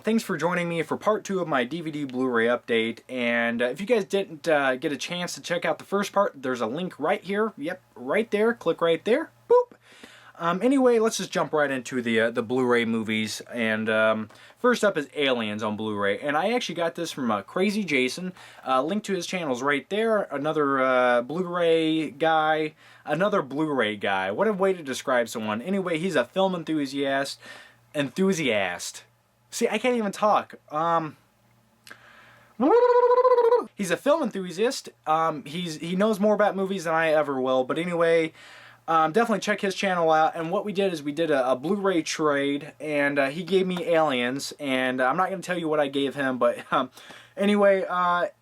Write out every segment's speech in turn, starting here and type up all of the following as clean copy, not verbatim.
thanks for joining me for part 2 of my DVD Blu-ray update. And if you guys didn't get a chance to check out the first part, there's a link right here. Yep, right there. Click right there. Boop. Anyway, let's just jump right into the Blu-ray movies. And first up is Aliens on Blu-ray. And I actually got this from Krazy Jason. Link to his channel's right there. Another Blu-ray guy. Another Blu-ray guy. What a way to describe someone. Anyway, he's a film enthusiast. See, I can't even talk. He's a film enthusiast. He knows more about movies than I ever will. But anyway, definitely check his channel out. And what we did is we did a Blu-ray trade, and he gave me Aliens. And I'm not going to tell you what I gave him, but anyway,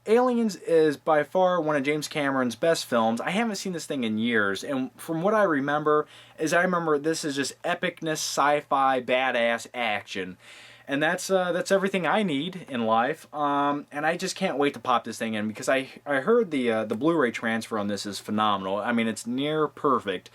Aliens is by far one of James Cameron's best films. I haven't seen this thing in years, and from what I remember, this is just epicness, sci-fi, badass action. And that's everything I need in life. And I just can't wait to pop this thing in, because I heard the Blu-ray transfer on this is phenomenal. I mean, it's near perfect.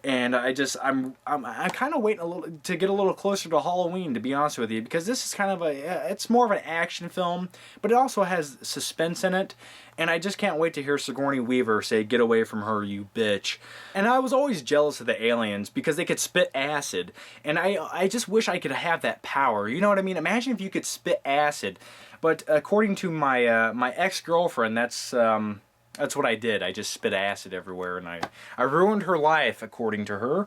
And I'm kind of waiting to get a little closer to Halloween, to be honest with you, because this is kind of it's more of an action film, but it also has suspense in it. And I just can't wait to hear Sigourney Weaver say, "Get away from her, you bitch." And I was always jealous of the aliens because they could spit acid. And I just wish I could have that power. You know what I mean? Imagine if you could spit acid. But according to my my ex-girlfriend, that's what I did. I just spit acid everywhere, and I ruined her life, according to her.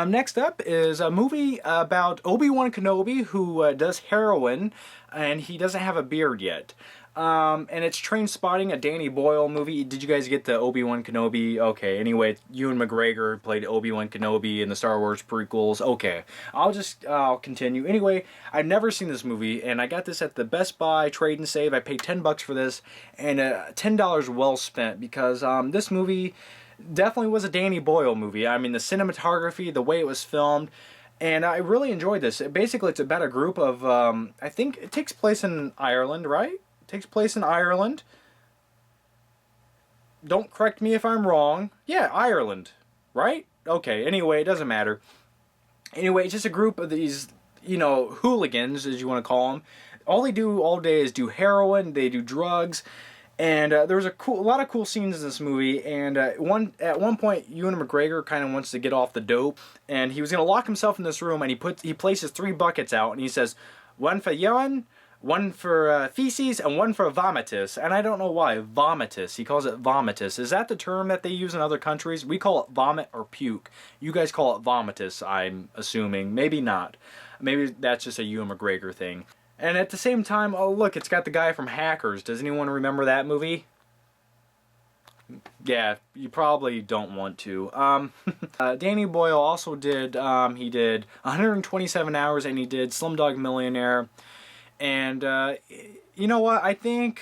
Next up is a movie about Obi-Wan Kenobi, who does heroin, and he doesn't have a beard yet. And it's Trainspotting, a Danny Boyle movie. Did you guys get the Obi-Wan Kenobi? Okay, anyway, Ewan McGregor played Obi-Wan Kenobi in the Star Wars prequels. Okay, I'll continue. Anyway, I've never seen this movie, and I got this at the Best Buy Trade and Save. I paid $10 for this, and $10 well spent, because this movie definitely was a Danny Boyle movie. I mean, the cinematography, the way it was filmed, and I really enjoyed this. Basically, it's about a group of, I think it takes place in Ireland, right? Takes place in Ireland. Don't correct me if I'm wrong. Yeah, Ireland, right? Okay, anyway, it doesn't matter. Anyway, it's just a group of these, hooligans, as you want to call them. All they do all day is do heroin, they do drugs, and there's a lot of cool scenes in this movie. And at one point, Ewan McGregor kind of wants to get off the dope, and he was going to lock himself in this room, and he places 3 buckets out, and he says, "One for urine, one for feces, and one for vomitus." And I don't know why. Vomitus. He calls it vomitus. Is that the term that they use in other countries? We call it vomit or puke. You guys call it vomitus, I'm assuming. Maybe not. Maybe that's just a Ewan McGregor thing. And at the same time, oh look, it's got the guy from Hackers. Does anyone remember that movie? Yeah, you probably don't want to. Danny Boyle also did, he did 127 Hours, and he did Slumdog Millionaire. And, you know what, I think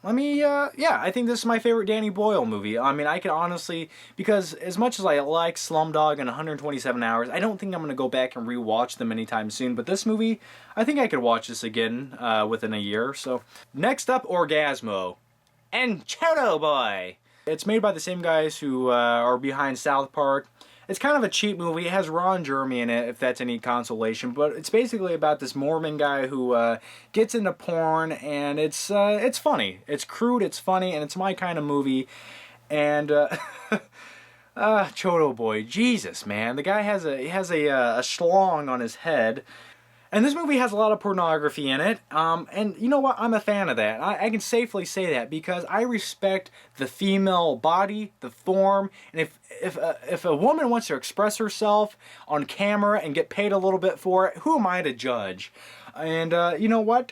this is my favorite Danny Boyle movie. I mean, I could honestly, because as much as I like Slumdog and 127 Hours, I don't think I'm going to go back and rewatch them anytime soon. But this movie, I think I could watch this again within a year. So, next up, Orgasmo and Chodo Boy. It's made by the same guys who are behind South Park. It's kind of a cheap movie. It has Ron Jeremy in it, if that's any consolation. But it's basically about this Mormon guy who gets into porn, and it's funny. It's crude, it's funny, and it's my kind of movie. And Chodo Boy, Jesus, man, the guy has a schlong on his head. And this movie has a lot of pornography in it, and you know what? I'm a fan of that. I can safely say that, because I respect the female body, the form, and if a woman wants to express herself on camera and get paid a little bit for it, who am I to judge? And you know what?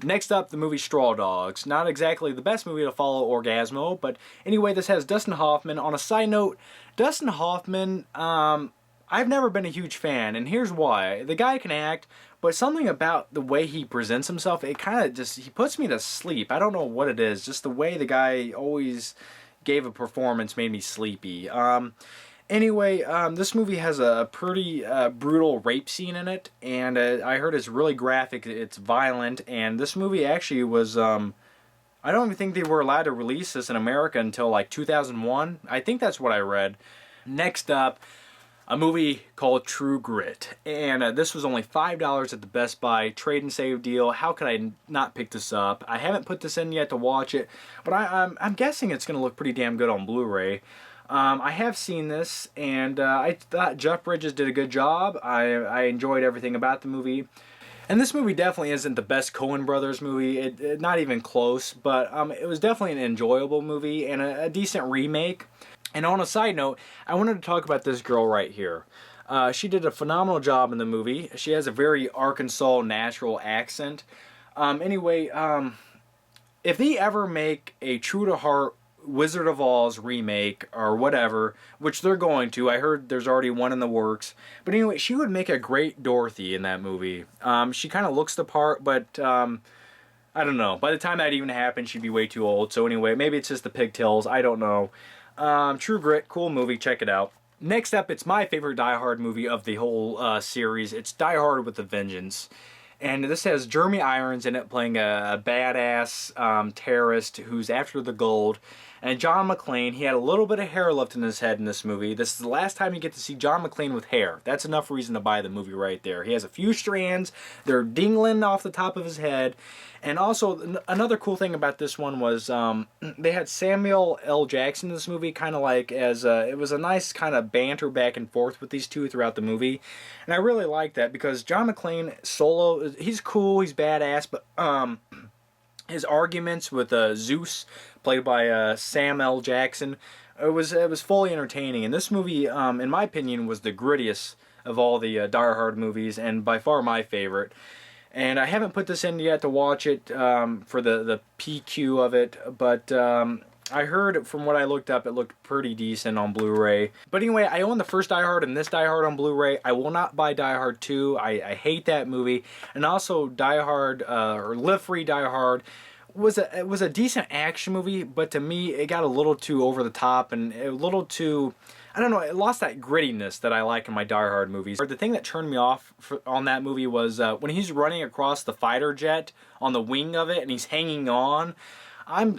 Next up, the movie Straw Dogs. Not exactly the best movie to follow Orgasmo, but anyway, this has Dustin Hoffman. On a side note, Dustin Hoffman, I've never been a huge fan, and here's why. The guy can act, but something about the way he presents himself, it kind of just, he puts me to sleep. I don't know what it is, just the way the guy always gave a performance made me sleepy. Anyway, this movie has a pretty brutal rape scene in it, and I heard it's really graphic, it's violent, and this movie actually was I don't even think they were allowed to release this in America until like 2001. I think that's what I read. Next up, a movie called True Grit. And this was only $5 at the Best Buy trade and save deal. How could I not pick this up? I haven't put this in yet to watch it, but I'm guessing it's going to look pretty damn good on Blu-ray. I have seen this, and I thought Jeff Bridges did a good job. I enjoyed everything about the movie. And this movie definitely isn't the best Coen Brothers movie, not even close, but it was definitely an enjoyable movie and a decent remake. And on a side note, I wanted to talk about this girl right here. She did a phenomenal job in the movie. She has a very Arkansas natural accent. If they ever make a true to heart Wizard of Oz remake or whatever, which they're going to. I heard there's already one in the works. But anyway, she would make a great Dorothy in that movie. She kind of looks the part, but I don't know. By the time that even happened, she'd be way too old. So anyway, maybe it's just the pigtails. I don't know. True Grit, cool movie. Check it out. Next up, it's my favorite Die Hard movie of the whole series. It's Die Hard with a Vengeance. And this has Jeremy Irons in it playing a badass terrorist who's after the gold. And John McClane, he had a little bit of hair left in his head in this movie. This is the last time you get to see John McClane with hair. That's enough reason to buy the movie right there. He has a few strands. They're dingling off the top of his head. And also, another cool thing about this one was they had Samuel L. Jackson in this movie, kind of like as it was a nice kind of banter back and forth with these two throughout the movie. And I really like that because John McClane solo, he's cool, he's badass, but his arguments with Zeus, played by Sam L. Jackson, it was fully entertaining. And this movie, in my opinion, was the grittiest of all the Die Hard movies, and by far my favorite. And I haven't put this in yet to watch it for the PQ of it, but I heard from what I looked up, it looked pretty decent on Blu-ray. But anyway, I own the first Die Hard and this Die Hard on Blu-ray. I will not buy Die Hard 2. I hate that movie. And also Die Hard, or Live Free Die Hard, it was a decent action movie, but to me, it got a little too over the top and a little too... I don't know, it lost that grittiness that I like in my Die Hard movies. The thing that turned me off on that movie was when he's running across the fighter jet on the wing of it and he's hanging on.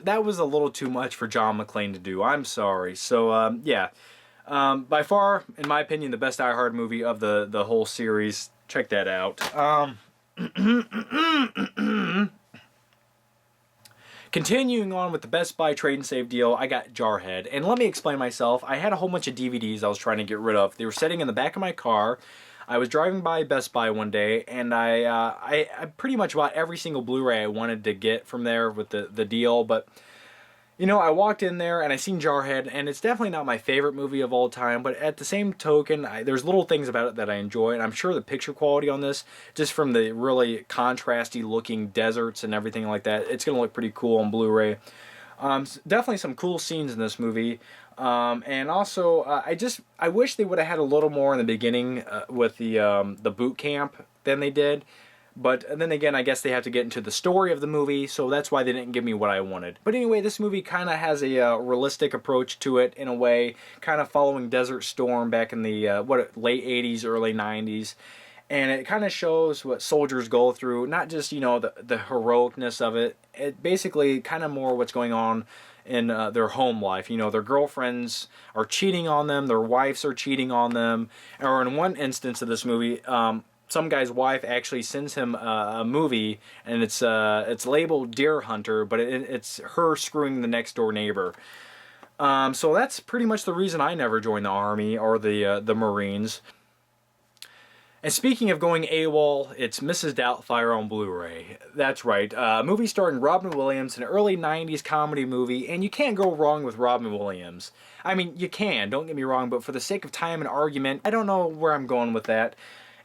That was a little too much for John McClane to do. I'm sorry. So, yeah. By far, in my opinion, the best Die Hard movie of the whole series. Check that out. Continuing on with the Best Buy trade and save deal, I got Jarhead. And let me explain myself. I had a whole bunch of DVDs I was trying to get rid of. They were sitting in the back of my car. I was driving by Best Buy one day, and I pretty much bought every single Blu-ray I wanted to get from there with the deal. But, you know, I walked in there, and I seen Jarhead, and it's definitely not my favorite movie of all time. But at the same token, there's little things about it that I enjoy. And I'm sure the picture quality on this, just from the really contrasty looking deserts and everything like that, it's going to look pretty cool on Blu-ray. Definitely some cool scenes in this movie. And also, I wish they would have had a little more in the beginning with the boot camp than they did. But then again, I guess they have to get into the story of the movie, so that's why they didn't give me what I wanted. But anyway, this movie kind of has a realistic approach to it in a way, kind of following Desert Storm back in the late 80s, early 90s. And it kind of shows what soldiers go through, not just, you know, the heroicness of it. It basically kind of more what's going on in their home life. You know, their girlfriends are cheating on them, their wives are cheating on them. Or in one instance of this movie, some guy's wife actually sends him a movie, and it's labeled Deer Hunter, but it's her screwing the next door neighbor. So that's pretty much the reason I never joined the Army or the Marines. And speaking of going AWOL, it's Mrs. Doubtfire on Blu-ray. That's right, a movie starring Robin Williams, an early 90s comedy movie, and you can't go wrong with Robin Williams. I mean, you can, don't get me wrong, but for the sake of time and argument, I don't know where I'm going with that.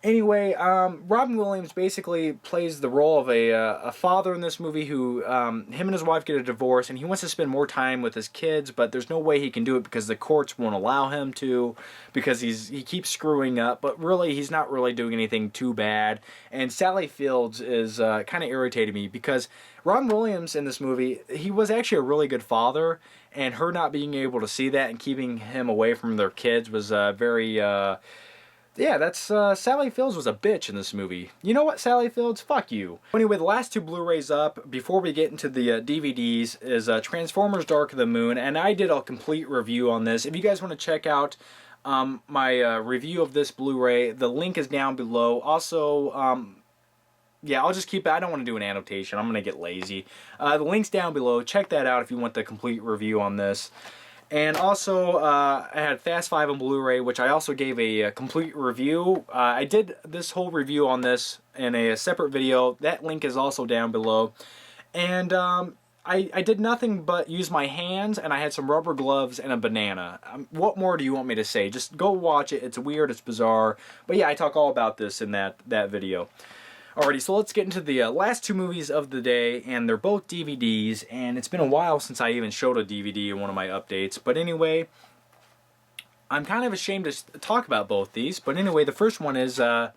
Anyway, Robin Williams basically plays the role of a father in this movie who, him and his wife get a divorce, and he wants to spend more time with his kids, but there's no way he can do it because the courts won't allow him to, because he keeps screwing up, but really, he's not really doing anything too bad. And Sally Fields is kind of irritating me, because Robin Williams in this movie, he was actually a really good father, and her not being able to see that and keeping him away from their kids was very... Yeah, that's Sally Fields was a bitch in this movie. You know what, Sally Fields? Fuck you. Anyway, the last two Blu-rays up before we get into the DVDs is Transformers: Dark of the Moon, and I did a complete review on this. If you guys want to check out my review of this Blu-ray, the link is down below. Also, yeah, I'll just keep it. I don't want to do an annotation. I'm going to get lazy. The link's down below. Check that out if you want the complete review on this. And also, I had Fast 5 on Blu-ray, which I also gave a complete review. I did this whole review on this in a separate video. That link is also down below. And I did nothing but use my hands, and I had some rubber gloves and a banana. What more do you want me to say? Just go watch it. It's weird. It's bizarre. But yeah, I talk all about this in that video. Alrighty, so let's get into the last two movies of the day, and they're both DVDs, and it's been a while since I even showed a DVD in one of my updates. But anyway, I'm kind of ashamed to talk about both these. But anyway, the first one is, yeah,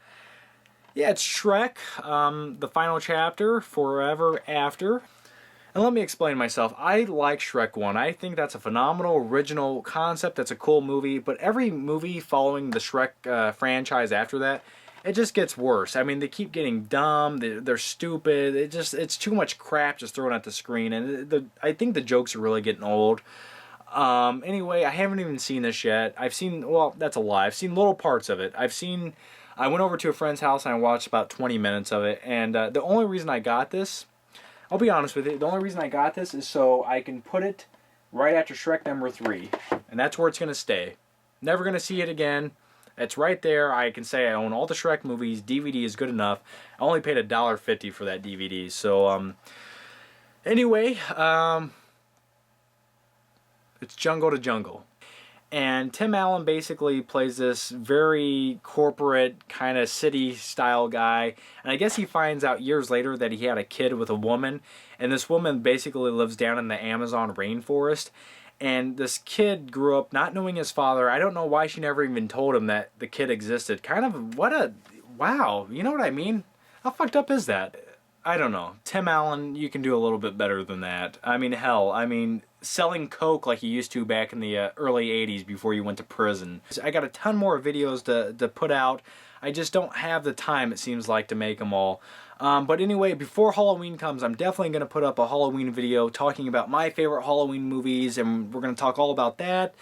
it's Shrek, the final chapter, Forever After. And let me explain myself. I like Shrek 1. I think that's a phenomenal, original concept. That's a cool movie. But every movie following the Shrek franchise after that, it just gets worse. I mean, they keep getting dumb. They're stupid. It's too much crap just thrown at the screen. And I think the jokes are really getting old. Anyway, I haven't even seen this yet. I've seen, well, that's a lie. I've seen little parts of it. I went over to a friend's house and I watched about 20 minutes of it. And the only reason I got this, I'll be honest with you, the only reason I got this is so I can put it right after Shrek number 3. And that's where it's going to stay. Never going to see it again. It's right there. I can say I own all the Shrek movies. DVD is good enough. I only paid $1.50 for that DVD. So, anyway, it's Jungle to Jungle. And Tim Allen basically plays this very corporate, kind of city-style guy. And I guess he finds out years later that he had a kid with a woman. And this woman basically lives down in the Amazon rainforest. And this kid grew up not knowing his father. I don't know why she never even told him that the kid existed. Kind of, wow, you know what I mean? How fucked up is that? I don't know. Tim Allen, you can do a little bit better than that. I mean, hell, selling coke like you used to back in the early 80s before you went to prison. I got a ton more videos to put out. I just don't have the time, it seems like, to make them all. But anyway, before Halloween comes, I'm definitely going to put up a Halloween video talking about my favorite Halloween movies, and we're going to talk all about that.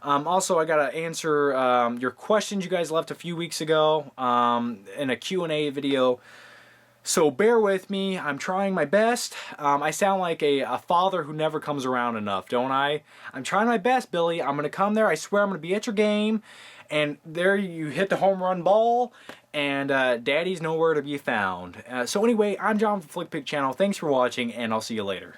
Also, I got to answer your questions you guys left a few weeks ago in a Q&A video. So bear with me. I'm trying my best. I sound like a father who never comes around enough, don't I? I'm trying my best, Billy. I'm going to come there. I swear I'm going to be at your game. And there you hit the home run ball, and Daddy's nowhere to be found. So anyway, I'm John from FlickPick Channel. Thanks for watching, and I'll see you later.